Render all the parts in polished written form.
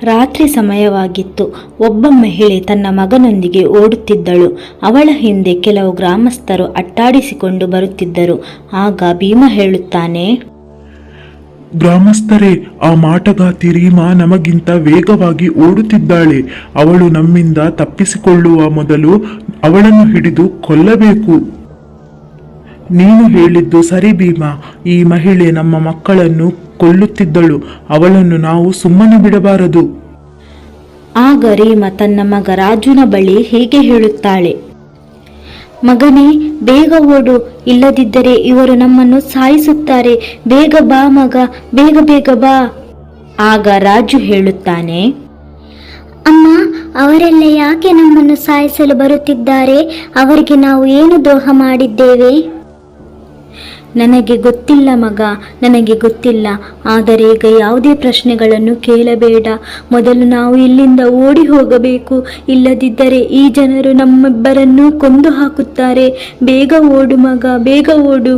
ರಾತ್ರಿ ಸಮಯವಾಗಿತ್ತು. ಒಬ್ಬ ಮಹಿಳೆ ತನ್ನ ಮಗನೊಂದಿಗೆ ಓಡುತ್ತಿದ್ದಳು. ಅವಳ ಹಿಂದೆ ಕೆಲವು ಗ್ರಾಮಸ್ಥರು ಅಟ್ಟಾಡಿಸಿಕೊಂಡು ಬರುತ್ತಿದ್ದರು. ಆಗ ಭೀಮ ಹೇಳುತ್ತಾನೆ, ಗ್ರಾಮಸ್ಥರೇ, ಆ ಮಾಟಗಾತಿ ರೀಮಾ ನಮಗಿಂತ ವೇಗವಾಗಿ ಓಡುತ್ತಿದ್ದಾಳೆ. ಅವಳು ನಮ್ಮಿಂದ ತಪ್ಪಿಸಿಕೊಳ್ಳುವ ಮೊದಲು ಅವಳನ್ನು ಹಿಡಿದು ಕೊಲ್ಲಬೇಕು. ನೀನು ಹೇಳಿದ್ದು ಸರಿ ಭೀಮ. ಈ ಮಹಿಳೆ ನಮ್ಮ ಮಕ್ಕಳನ್ನು ಕೊಲ್ಲುತ್ತಿದ್ದಳು. ಅವಳನ್ನು ನಾವು ಸುಮ್ಮನೆ ಬಿಡಬಾರದು. ಆಗ ರೀಮಾ ತನ್ನ ಮಗ ರಾಜುನ ಬಳಿ ಹೀಗೆ ಹೇಳುತ್ತಾಳೆ, ಮಗನೇ, ಬೇಗ ಓಡು, ಇಲ್ಲದಿದ್ದರೆ ಇವರು ನಮ್ಮನ್ನು ಸಾಯಿಸುತ್ತಾರೆ. ಬೇಗ ಬಾ ಮಗ, ಬೇಗ ಬೇಗ ಬಾ. ಆಗ ರಾಜು ಹೇಳುತ್ತಾನೆ, ಅಮ್ಮ, ಅವರೆಲ್ಲ ಯಾಕೆ ನಮ್ಮನ್ನು ಸಾಯಿಸಲು ಬರುತ್ತಿದ್ದಾರೆ? ಅವರಿಗೆ ನಾವು ಏನು ದ್ರೋಹ ಮಾಡಿದ್ದೇವೆ? ನನಗೆ ಗೊತ್ತಿಲ್ಲ ಮಗ, ನನಗೆ ಗೊತ್ತಿಲ್ಲ. ಆದರೆ ಈಗ ಯಾವುದೇ ಪ್ರಶ್ನೆಗಳನ್ನು ಕೇಳಬೇಡ. ಮೊದಲು ನಾವು ಇಲ್ಲಿಂದ ಓಡಿ ಹೋಗಬೇಕು. ಇಲ್ಲದಿದ್ದರೆ ಈ ಜನರು ನಮ್ಮಿಬ್ಬರನ್ನು ಕೊಂದು ಹಾಕುತ್ತಾರೆ. ಬೇಗ ಓಡು ಮಗ, ಬೇಗ ಓಡು.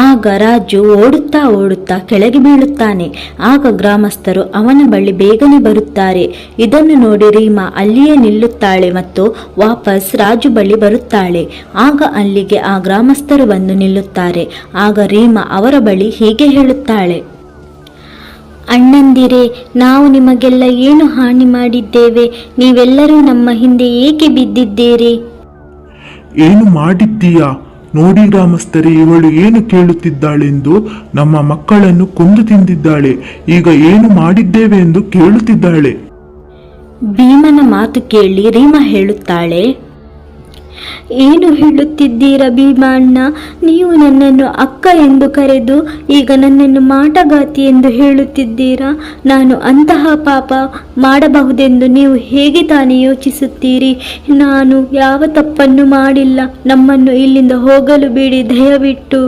ಆಗ ರಾಜು ಓಡುತ್ತಾ ಓಡುತ್ತಾ ಕೆಳಗೆ ಬೀಳುತ್ತಾನೆ. ಆಗ ಗ್ರಾಮಸ್ಥರು ಅವನ ಬಳಿ ಬೇಗನೆ ಬರುತ್ತಾರೆ. ಇದನ್ನು ನೋಡಿ ರೀಮಾ ಅಲ್ಲಿಯೇ ನಿಲ್ಲುತ್ತಾಳೆ ಮತ್ತು ವಾಪಸ್ ರಾಜು ಬಳಿ ಬರುತ್ತಾಳೆ. ಆಗ ಅಲ್ಲಿಗೆ ಆ ಗ್ರಾಮಸ್ಥರು ಬಂದು ನಿಲ್ಲುತ್ತಾರೆ. ಆಗ ರೀಮಾ ಅವರ ಬಳಿ ಹೀಗೆ ಹೇಳುತ್ತಾಳೆ, ಅಣ್ಣಂದಿರೇ, ನಾವು ನಿಮಗೆಲ್ಲ ಏನು ಹಾನಿ ಮಾಡಿದ್ದೇವೆ? ನೀವೆಲ್ಲರೂ ನಮ್ಮ ಹಿಂದೆ ಏಕೆ ಬಿದ್ದಿದ್ದೀರಿ? ಏನು ಮಾಡಿದ್ದೀಯಾ? ನೋಡಿ ಗ್ರಾಮಸ್ಥರೇ, ಇವಳು ಏನು ಕೇಳುತ್ತಿದ್ದಾಳೆಂದು. ನಮ್ಮ ಮಕ್ಕಳನ್ನು ಕೊಂದು ತಿಂದಿದ್ದಾಳೆ. ಈಗ ಏನು ಮಾಡಿದ್ದೇವೆ ಎಂದು ಕೇಳುತ್ತಿದ್ದಾಳೆ. ಭೀಮನ ಮಾತು ಕೇಳಿ ರೀಮಾ ಹೇಳುತ್ತಾಳೆ, ಏನು ಹೇಳುತ್ತಿದ್ದೀರಾ ಭೀಮ ಅಣ್ಣ? ನೀವು ನನ್ನನ್ನು ಅಕ್ಕ ಎಂದು ಕರೆದು ಈಗ ನನ್ನನ್ನು ಮಾಟಗಾತಿ ಎಂದು ಹೇಳುತ್ತಿದ್ದೀರಾ? ನಾನು ಅಂತಹ ಪಾಪ ಮಾಡಬಹುದೆಂದು ನೀವು ಹೇಗೆ ತಾನೇ ಯೋಚಿಸುತ್ತೀರಿ? ನಾನು ಯಾವ ತಪ್ಪನ್ನು ಮಾಡಿಲ್ಲ. ನಮ್ಮನ್ನು ಇಲ್ಲಿಂದ ಹೋಗಲು ಬಿಡಿ, ದಯವಿಟ್ಟು.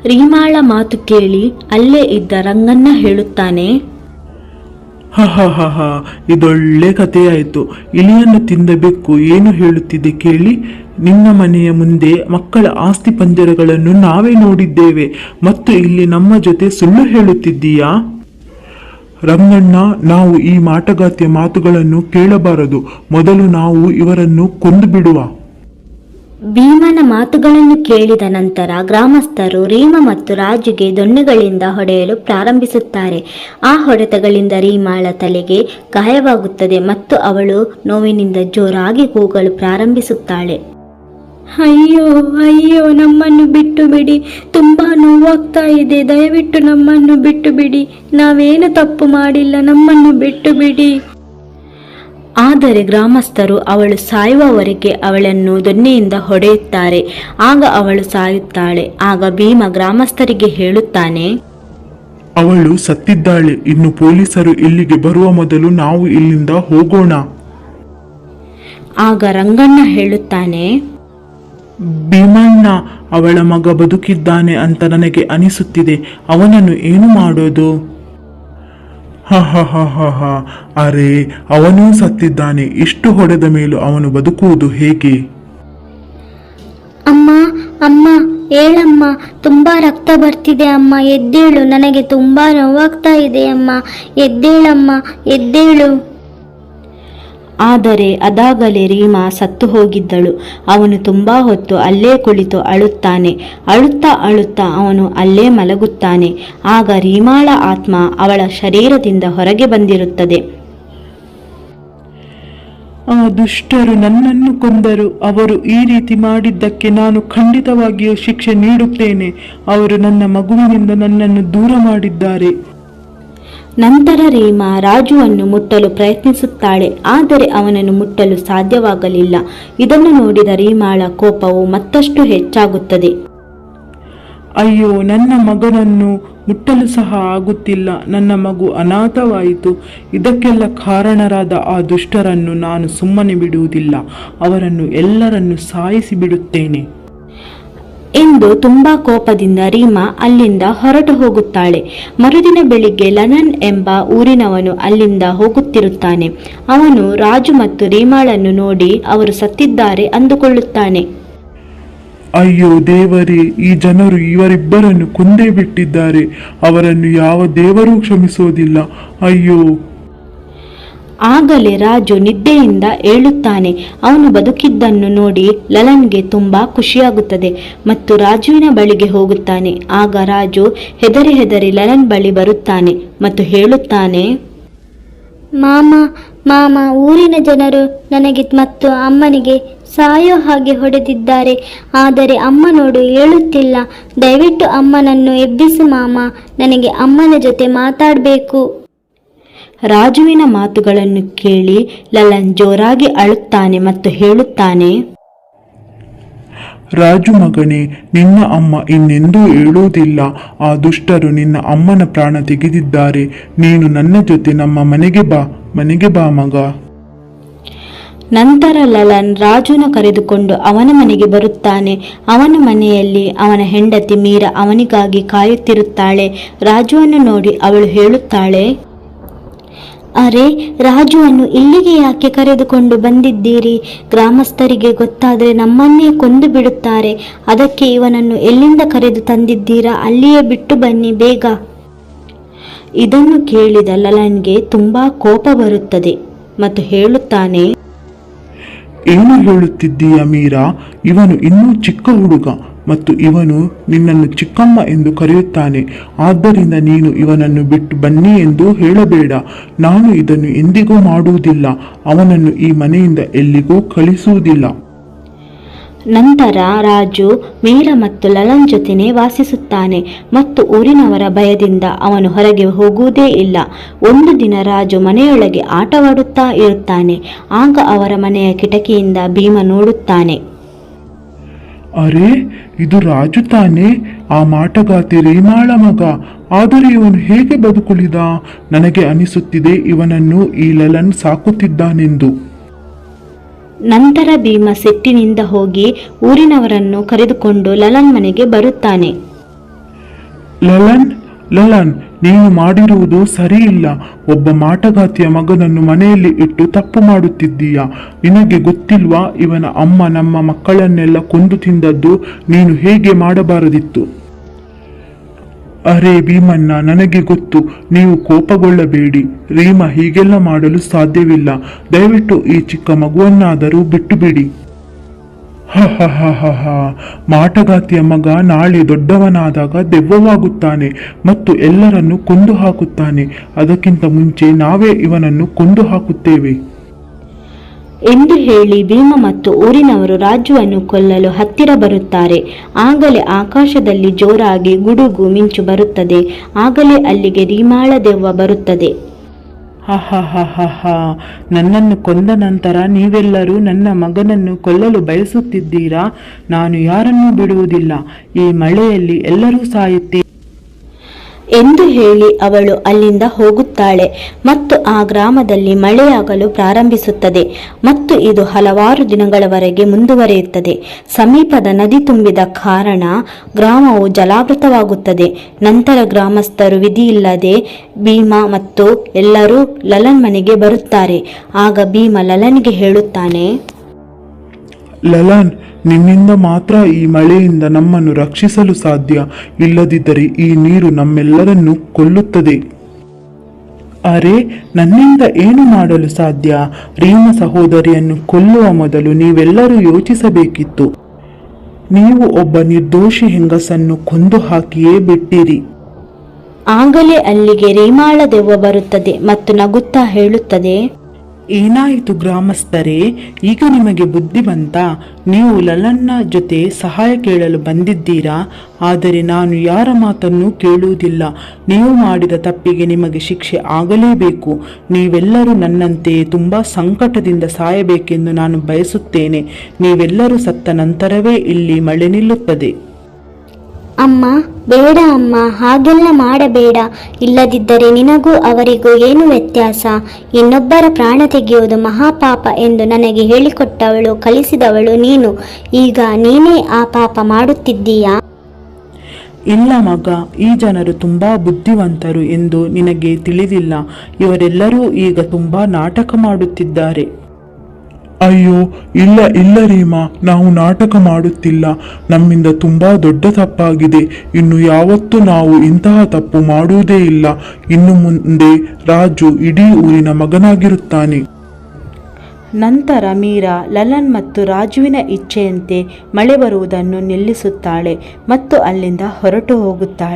ರೀಮಾಳ ಮಾತು ಕೇಳಿ ಅಲ್ಲೇ ಇದ್ದ ರಂಗಣ್ಣ ಹೇಳುತ್ತಾನೆ, ಹ, ಇದೊಳ್ಳೆ ಕಥೆಯಾಯಿತು. ಇಲಿಯನ್ನು ತಿಂದ ಬೆಕ್ಕು ಏನು ಹೇಳುತ್ತಿದೆ ಕೇಳಿ. ನಿನ್ನ ಮನೆಯ ಮುಂದೆ ಮಕ್ಕಳ ಆಸ್ತಿ ಪಂಜರಗಳನ್ನು ನಾವೇ ನೋಡಿದ್ದೇವೆ ಮತ್ತು ಇಲ್ಲಿ ನಮ್ಮ ಜೊತೆ ಸುಳ್ಳು ಹೇಳುತ್ತಿದ್ದೀಯಾ? ರಂಗಣ್ಣ, ನಾವು ಈ ಮಾಟಗಾತಿಯ ಮಾತುಗಳನ್ನು ಕೇಳಬಾರದು. ಮೊದಲು ನಾವು ಇವರನ್ನು ಕೊಂದು ಬಿಡುವ. ಭೀಮನ ಮಾತುಗಳನ್ನು ಕೇಳಿದ ನಂತರ ಗ್ರಾಮಸ್ಥರು ರೀಮಾ ಮತ್ತು ರಾಜುಗೆ ದೊಣ್ಣೆಗಳಿಂದ ಹೊಡೆಯಲು ಪ್ರಾರಂಭಿಸುತ್ತಾರೆ. ಆ ಹೊಡೆತಗಳಿಂದ ರೀಮಾಳ ತಲೆಗೆ ಗಾಯವಾಗುತ್ತದೆ ಮತ್ತು ಅವಳು ನೋವಿನಿಂದ ಜೋರಾಗಿ ಕೂಗಲು ಪ್ರಾರಂಭಿಸುತ್ತಾಳೆ. ಅಯ್ಯೋ ಅಯ್ಯೋ, ನಮ್ಮನ್ನು ಬಿಟ್ಟು ಬಿಡಿ, ತುಂಬಾ ನೋವಾಗ್ತಾ ಇದೆ. ದಯವಿಟ್ಟು ನಮ್ಮನ್ನು ಬಿಟ್ಟು ಬಿಡಿ. ನಾವೇನು ತಪ್ಪು ಮಾಡಿಲ್ಲ, ನಮ್ಮನ್ನು ಬಿಟ್ಟು ಬಿಡಿ. ಆದರೆ ಗ್ರಾಮಸ್ಥರು ಅವಳು ಸಾಯುವವರೆಗೆ ಅವಳನ್ನು ದೊಣ್ಣೆಯಿಂದ ಹೊಡೆಯುತ್ತಾರೆ. ಆಗ ಅವಳು ಸಾಯುತ್ತಾಳೆ. ಆಗ ಭೀಮ ಗ್ರಾಮಸ್ಥರಿಗೆ ಹೇಳುತ್ತಾನೆ, ಅವಳು ಸತ್ತಿದ್ದಾಳೆ. ಇನ್ನು ಪೊಲೀಸರು ಇಲ್ಲಿಗೆ ಬರುವ ಮೊದಲು ನಾವು ಇಲ್ಲಿಂದ ಹೋಗೋಣ. ಆಗ ರಂಗಣ್ಣ ಹೇಳುತ್ತಾನೆ, ಭೀಮಣ್ಣ, ಅವಳ ಮಗ ಬದುಕಿದ್ದಾನೆ ಅಂತ ನನಗೆ ಅನಿಸುತ್ತಿದೆ. ಅವನನ್ನು ಏನು ಮಾಡೋದು? ಹ, ಅರೆ, ಅವನೂ ಸತ್ತಿದ್ದಾನೆ. ಇಷ್ಟು ಹೊಡೆದ ಮೇಲೂ ಅವನು ಬದುಕುವುದು ಹೇಗೆ? ಅಮ್ಮ ಅಮ್ಮ, ಹೇಳಮ್ಮ, ತುಂಬಾ ರಕ್ತ ಬರ್ತಿದೆ ಅಮ್ಮ, ಎದ್ದೇಳು. ನನಗೆ ತುಂಬಾ ನೋವಾಗ್ತಾ ಇದೆ ಅಮ್ಮ, ಎದ್ದೇಳಮ್ಮ, ಎದ್ದೇಳು. ಆದರೆ ಅದಾಗಲೇ ರೀಮಾ ಸತ್ತು ಹೋಗಿದ್ದಳು. ಅವನು ತುಂಬಾ ಹೊತ್ತು ಅಲ್ಲೇ ಕುಳಿತು ಅಳುತ್ತಾನೆ. ಅಳುತ್ತಾ ಅಳುತ್ತಾ ಅವನು ಅಲ್ಲೇ ಮಲಗುತ್ತಾನೆ. ಆಗ ರೀಮಾಳ ಆತ್ಮ ಅವಳ ಶರೀರದಿಂದ ಹೊರಗೆ ಬಂದಿರುತ್ತದೆ. ಆ ದುಷ್ಟರು ನನ್ನನ್ನು ಕೊಂದರು. ಅವರು ಈ ರೀತಿ ಮಾಡಿದ್ದಕ್ಕೆ ನಾನು ಖಂಡಿತವಾಗಿಯೂ ಶಿಕ್ಷೆ ನೀಡುತ್ತೇನೆ. ಅವರು ನನ್ನ ಮಗುವಿನಿಂದ ನನ್ನನ್ನು ದೂರ ಮಾಡಿದ್ದಾರೆ. ನಂತರ ರೀಮಾ ರಾಜುವನ್ನು ಮುಟ್ಟಲು ಪ್ರಯತ್ನಿಸುತ್ತಾಳೆ. ಆದರೆ ಅವನನ್ನು ಮುಟ್ಟಲು ಸಾಧ್ಯವಾಗಲಿಲ್ಲ. ಇದನ್ನು ನೋಡಿದ ರೀಮಾಳ ಕೋಪವು ಮತ್ತಷ್ಟು ಹೆಚ್ಚಾಗುತ್ತದೆ. ಅಯ್ಯೋ, ನನ್ನ ಮಗನನ್ನು ಮುಟ್ಟಲು ಸಹ ಆಗುತ್ತಿಲ್ಲ. ನನ್ನ ಮಗು ಅನಾಥವಾಯಿತು. ಇದಕ್ಕೆಲ್ಲ ಕಾರಣರಾದ ಆ ದುಷ್ಟರನ್ನು ನಾನು ಸುಮ್ಮನೆ ಬಿಡುವುದಿಲ್ಲ. ಅವರನ್ನು ಎಲ್ಲರನ್ನು ಸಾಯಿಸಿ ಬಿಡುತ್ತೇನೆ ಎಂದು ತುಂಬಾ ಕೋಪದಿಂದ ರೀಮಾ ಅಲ್ಲಿಂದ ಹೊರಟು ಹೋಗುತ್ತಾಳೆ. ಮರುದಿನ ಬೆಳಿಗ್ಗೆ ಲನನ್ ಎಂಬ ಊರಿನವನು ಅಲ್ಲಿಂದ ಹೋಗುತ್ತಿರುತ್ತಾನೆ. ಅವನು ರಾಜು ಮತ್ತು ರೀಮಾಳನ್ನು ನೋಡಿ ಅವರು ಸತ್ತಿದ್ದಾರೆ ಅಂದುಕೊಳ್ಳುತ್ತಾನೆ. ಅಯ್ಯೋ ದೇವರೇ, ಈ ಜನರು ಇವರಿಬ್ಬರನ್ನು ಕೊಂದೇ ಬಿಟ್ಟಿದ್ದಾರೆ. ಅವರನ್ನು ಯಾವ ದೇವರೂ ಕ್ಷಮಿಸೋದಿಲ್ಲ. ಅಯ್ಯೋ. ಆಗಲೇ ರಾಜು ನಿದ್ದೆಯಿಂದ ಏಳುತ್ತಾನೆ. ಅವನು ಬದುಕಿದ್ದನ್ನು ನೋಡಿ ಲಲನ್ಗೆ ತುಂಬಾ ಖುಷಿಯಾಗುತ್ತದೆ ಮತ್ತು ರಾಜುವಿನ ಬಳಿಗೆ ಹೋಗುತ್ತಾನೆ. ಆಗ ರಾಜು ಹೆದರಿ ಹೆದರಿ ಲಲನ್ ಬಳಿ ಬರುತ್ತಾನೆ ಮತ್ತು ಹೇಳುತ್ತಾನೆ, ಮಾಮ ಮಾಮ, ಊರಿನ ಜನರು ನನಗೆ ಮತ್ತು ಅಮ್ಮನಿಗೆ ಸಾಯೋ ಹಾಗೆ ಹೊಡೆದಿದ್ದಾರೆ. ಆದರೆ ಅಮ್ಮ ನೋಡು ಏಳುತ್ತಿಲ್ಲ. ದಯವಿಟ್ಟು ಅಮ್ಮನನ್ನು ಎಬ್ಬಿಸು ಮಾಮ, ನನಗೆ ಅಮ್ಮನ ಜೊತೆ ಮಾತಾಡಬೇಕು. ರಾಜುವಿನ ಮಾತುಗಳನ್ನು ಕೇಳಿ ಲಲನ್ ಜೋರಾಗಿ ಅಳುತ್ತಾನೆ ಮತ್ತು ಹೇಳುತ್ತಾನೆ, ರಾಜು ಮಗನೇ, ನಿನ್ನ ಅಮ್ಮ ಇನ್ನೆಂದೂ ಏಳುವುದಿಲ್ಲ. ಆ ದುಷ್ಟರು ನಿನ್ನ ಅಮ್ಮನ ಪ್ರಾಣ ತೆಗೆದಿದ್ದಾರೆ. ನೀನು ನನ್ನ ಜೊತೆ ನಮ್ಮ ಮನೆಗೆ ಬಾ ಮಗ. ನಂತರ ಲಲನ್ ರಾಜುನ ಕರೆದುಕೊಂಡು ಅವನ ಮನೆಗೆ ಬರುತ್ತಾನೆ. ಅವನ ಮನೆಯಲ್ಲಿ ಅವನ ಹೆಂಡತಿ ಮೀರಾ ಅವನಿಗಾಗಿ ಕಾಯುತ್ತಿರುತ್ತಾಳೆ. ರಾಜುವನ್ನು ನೋಡಿ ಅವಳು ಹೇಳುತ್ತಾಳೆ, ಅರೆ, ರಾಜುವನ್ನು ಇಲ್ಲಿಗೆ ಯಾಕೆ ಕರೆದುಕೊಂಡು ಬಂದಿದ್ದೀರಿ? ಗ್ರಾಮಸ್ಥರಿಗೆ ಗೊತ್ತಾದರೆ ನಮ್ಮನ್ನೇ ಕೊಂದು ಬಿಡುತ್ತಾರೆ. ಅದಕ್ಕೆ ಇವನನ್ನು ಎಲ್ಲಿಂದ ಕರೆದು ತಂದಿದ್ದೀರಾ? ಅಲ್ಲಿಯೇ ಬಿಟ್ಟು ಬನ್ನಿ ಬೇಗ. ಇದನ್ನು ಕೇಳಿದ ಲಲನ್ಗೆ ತುಂಬಾ ಕೋಪ ಬರುತ್ತದೆ ಮತ್ತು ಹೇಳುತ್ತಾನೆ, ಏನು ಹೇಳುತ್ತಿದ್ದೀಯ ಮೀರಾ? ಇವನು ಇನ್ನೂ ಚಿಕ್ಕ ಹುಡುಗ ಮತ್ತು ಇವನು ನಿನ್ನನ್ನು ಚಿಕ್ಕಮ್ಮ ಎಂದು ಕರೆಯುತ್ತಾನೆ. ಆದ್ದರಿಂದ ನೀನು ಇವನನ್ನು ಬಿಟ್ಟು ಬನ್ನಿ ಎಂದು ಹೇಳಬೇಡ. ನಾನು ಇದನ್ನು ಎಂದಿಗೂ ಮಾಡುವುದಿಲ್ಲ. ಅವನನ್ನು ಈ ಮನೆಯಿಂದ ಎಲ್ಲಿಗೂ ಕಳಿಸುವುದಿಲ್ಲ. ನಂತರ ರಾಜು ಮೀರಾ ಮತ್ತು ಲಲನ್ ಜೊತೆನೇ ವಾಸಿಸುತ್ತಾನೆ ಮತ್ತು ಊರಿನವರ ಭಯದಿಂದ ಅವನು ಹೊರಗೆ ಹೋಗುವುದೇ ಇಲ್ಲ. ಒಂದು ದಿನ ರಾಜು ಮನೆಯೊಳಗೆ ಆಟವಾಡುತ್ತಾ ಇರುತ್ತಾನೆ. ಆಗ ಅವರ ಮನೆಯ ಕಿಟಕಿಯಿಂದ ಭೀಮ ನೋಡುತ್ತಾನೆ. ಅರೆ, ಇದು ರಾಜು ತಾನೇ, ಆ ಮಾಟಗಾತಿ ರೀಮಾಳ ಮಗ. ಆದರೆ ಇವನು ಹೇಗೆ ಬದುಕುಳಿದ? ನನಗೆ ಅನಿಸುತ್ತಿದೆ ಇವನನ್ನು ಈ ಲಲನ್ ಸಾಕುತ್ತಿದ್ದಾನೆಂದು. ನಂತರ ಭೀಮ ಸಿಟ್ಟಿನಿಂದ ಹೋಗಿ ಊರಿನವರನ್ನು ಕರೆದುಕೊಂಡು ಲಲನ್ ಮನೆಗೆ ಬರುತ್ತಾನೆ. ಲಲನ್, ನೀನು ಮಾಡಿರುವುದು ಸರಿಯಿಲ್ಲ. ಒಬ್ಬ ಮಾಟಗಾತಿಯ ಮಗನನ್ನು ಮನೆಯಲ್ಲಿ ಇಟ್ಟು ತಪ್ಪು ಮಾಡುತ್ತಿದ್ದೀಯಾ? ನಿನಗೆ ಗೊತ್ತಿಲ್ವಾ, ಇವನ ಅಮ್ಮ ನಮ್ಮ ಮಕ್ಕಳನ್ನೆಲ್ಲ ಕೊಂದು ತಿಂದದ್ದು? ನೀನು ಹೇಗೆ ಮಾಡಬಾರದಿತ್ತು? ಅರೆ ಭೀಮಣ್ಣ, ನನಗೆ ಗೊತ್ತು. ನೀವು ಕೋಪಗೊಳ್ಳಬೇಡಿ. ರೀಮಾ ಹೀಗೆಲ್ಲ ಮಾಡಲು ಸಾಧ್ಯವಿಲ್ಲ. ದಯವಿಟ್ಟು ಈ ಚಿಕ್ಕ ಮಗುವನ್ನಾದರೂ ಬಿಟ್ಟು ಬಿಡಿ. ಹ ಮಾಟಗಾತಿಯ ಮಗ ನಾಳೆ ದೊಡ್ಡವನಾದಾಗ ದೆವ್ವವಾಗುತ್ತಾನೆ ಮತ್ತು ಎಲ್ಲರನ್ನು ಕೊಂದು ಹಾಕುತ್ತಾನೆ. ಅದಕ್ಕಿಂತ ಮುಂಚೆ ನಾವೇ ಇವನನ್ನು ಕೊಂದು ಹಾಕುತ್ತೇವೆ ಎಂದು ಹೇಳಿ ಭೀಮ ಮತ್ತು ಊರಿನವರು ರಾಜುವನ್ನು ಕೊಲ್ಲಲು ಹತ್ತಿರ ಬರುತ್ತಾರೆ. ಆಗಲೇ ಆಕಾಶದಲ್ಲಿ ಜೋರಾಗಿ ಗುಡುಗು ಮಿಂಚು ಬರುತ್ತದೆ. ಆಗಲೇ ಅಲ್ಲಿಗೆ ರೀಮಾಳ ದೆವ್ವ ಬರುತ್ತದೆ. ನನ್ನನ್ನು ಕೊಂದ ನಂತರ ನೀವೆಲ್ಲರೂ ನನ್ನ ಮಗನನ್ನು ಕೊಲ್ಲಲು ಬಯಸುತ್ತಿದ್ದೀರಾ? ನಾನು ಯಾರನ್ನೂ ಬಿಡುವುದಿಲ್ಲ. ಈ ಮಳೆಯಲ್ಲಿ ಎಲ್ಲರೂ ಸಾಯುತ್ತೀರಿ ಎಂದು ಹೇಳಿ ಅವಳು ಅಲ್ಲಿಂದ ಹೋಗುತ್ತಾಳೆ ಮತ್ತು ಆ ಗ್ರಾಮದಲ್ಲಿ ಮಳೆಯಾಗಲು ಪ್ರಾರಂಭಿಸುತ್ತದೆ ಮತ್ತು ಇದು ಹಲವಾರು ದಿನಗಳವರೆಗೆ ಮುಂದುವರಿಯುತ್ತದೆ. ಸಮೀಪದ ನದಿ ತುಂಬಿದ ಕಾರಣ ಗ್ರಾಮವು ಜಲಾವೃತವಾಗುತ್ತದೆ. ನಂತರ ಗ್ರಾಮಸ್ಥರು ವಿಧಿಯಿಲ್ಲದೆ ಭೀಮ ಮತ್ತು ಎಲ್ಲರೂ ಲಲನ್ ಮನೆಗೆ ಬರುತ್ತಾರೆ. ಆಗ ಭೀಮ ಲಲನ್ಗೆ ಹೇಳುತ್ತಾನೆ, ಲಲನ್, ನಿನ್ನಿಂದ ಮಾತ್ರ ಈ ಮಳೆಯಿಂದ ನಮ್ಮನ್ನು ರಕ್ಷಿಸಲು ಸಾಧ್ಯ. ಇಲ್ಲದಿದ್ದರೆ ಈ ನೀರು ನಮ್ಮೆಲ್ಲರನ್ನು ಕೊಲ್ಲುತ್ತದೆ. ಅರೆ, ನನ್ನಿಂದ ಏನು ಮಾಡಲು ಸಾಧ್ಯ? ರೀಮ ಸಹೋದರಿಯನ್ನು ಕೊಲ್ಲುವ ಮೊದಲು ನೀವೆಲ್ಲರೂ ಯೋಚಿಸಬೇಕಿತ್ತು. ನೀವು ಒಬ್ಬ ನಿರ್ದೋಷಿ ಹೆಂಗಸನ್ನು ಕೊಂದು ಹಾಕಿಯೇ ಬಿಟ್ಟಿರಿ. ಆಗಲೇ ಅಲ್ಲಿಗೆ ರೀಮಾಳ ದೆವ್ವ ಬರುತ್ತದೆ ಮತ್ತು ನಗುತ್ತಾ ಹೇಳುತ್ತದೆ, ಏನಾಯಿತು ಗ್ರಾಮಸ್ಥರೇ, ಈಗ ನಿಮಗೆ ಬುದ್ಧಿ ಬಂತಾ? ನೀವು ಲಲನ್ನ ಜೊತೆ ಸಹಾಯ ಕೇಳಲು ಬಂದಿದ್ದೀರಾ? ಆದರೆ ನಾನು ಯಾರ ಮಾತನ್ನು ಕೇಳುವುದಿಲ್ಲ. ನೀವು ಮಾಡಿದ ತಪ್ಪಿಗೆ ನಿಮಗೆ ಶಿಕ್ಷೆ ಆಗಲೇಬೇಕು. ನೀವೆಲ್ಲರೂ ನನ್ನಂತೆಯೇ ತುಂಬ ಸಂಕಟದಿಂದ ಸಾಯಬೇಕೆಂದು ನಾನು ಬಯಸುತ್ತೇನೆ. ನೀವೆಲ್ಲರೂ ಸತ್ತ ನಂತರವೇ ಇಲ್ಲಿ ಮಳೆ ನಿಲ್ಲುತ್ತದೆ. ಅಮ್ಮ, ಬೇಡ ಅಮ್ಮ, ಹಾಗೆಲ್ಲ ಮಾಡಬೇಡ. ಇಲ್ಲದಿದ್ದರೆ ನಿನಗೂ ಅವರಿಗೂ ಏನು ವ್ಯತ್ಯಾಸ? ಇನ್ನೊಬ್ಬರ ಪ್ರಾಣ ತೆಗೆಯುವುದು ಮಹಾಪಾಪ ಎಂದು ನನಗೆ ಹೇಳಿಕೊಟ್ಟವಳು, ಕಲಿಸಿದವಳು ನೀನು. ಈಗ ನೀನೇ ಆ ಪಾಪ ಮಾಡುತ್ತಿದ್ದೀಯಾ? ಇಲ್ಲ ಮಗ, ಈ ಜನರು ತುಂಬಾ ಬುದ್ಧಿವಂತರು ಎಂದು ನಿನಗೆ ತಿಳಿದಿಲ್ಲ. ಇವರೆಲ್ಲರೂ ಈಗ ತುಂಬಾ ನಾಟಕ ಮಾಡುತ್ತಿದ್ದಾರೆ. ಅಯ್ಯೋ ಇಲ್ಲ ಇಲ್ಲ ರೀಮಾ, ನಾವು ನಾಟಕ ಮಾಡುತ್ತಿಲ್ಲ. ನಮ್ಮಿಂದ ತುಂಬಾ ದೊಡ್ಡ ತಪ್ಪಾಗಿದೆ. ಇನ್ನು ಯಾವತ್ತೂ ನಾವು ಇಂತಹ ತಪ್ಪು ಮಾಡುವುದೇ ಇಲ್ಲ. ಇನ್ನು ಮುಂದೆ ರಾಜು ಇಡೀ ಊರಿನ ಮಗನಾಗಿರುತ್ತಾನೆ. ನಂತರ ಮೀರಾ ಲಲನ್ ಮತ್ತು ರಾಜುವಿನ ಇಚ್ಛೆಯಂತೆ ಮಳೆ ಬರುವುದನ್ನು ನಿಲ್ಲಿಸುತ್ತಾಳೆ ಮತ್ತು ಅಲ್ಲಿಂದ ಹೊರಟು ಹೋಗುತ್ತಾಳೆ.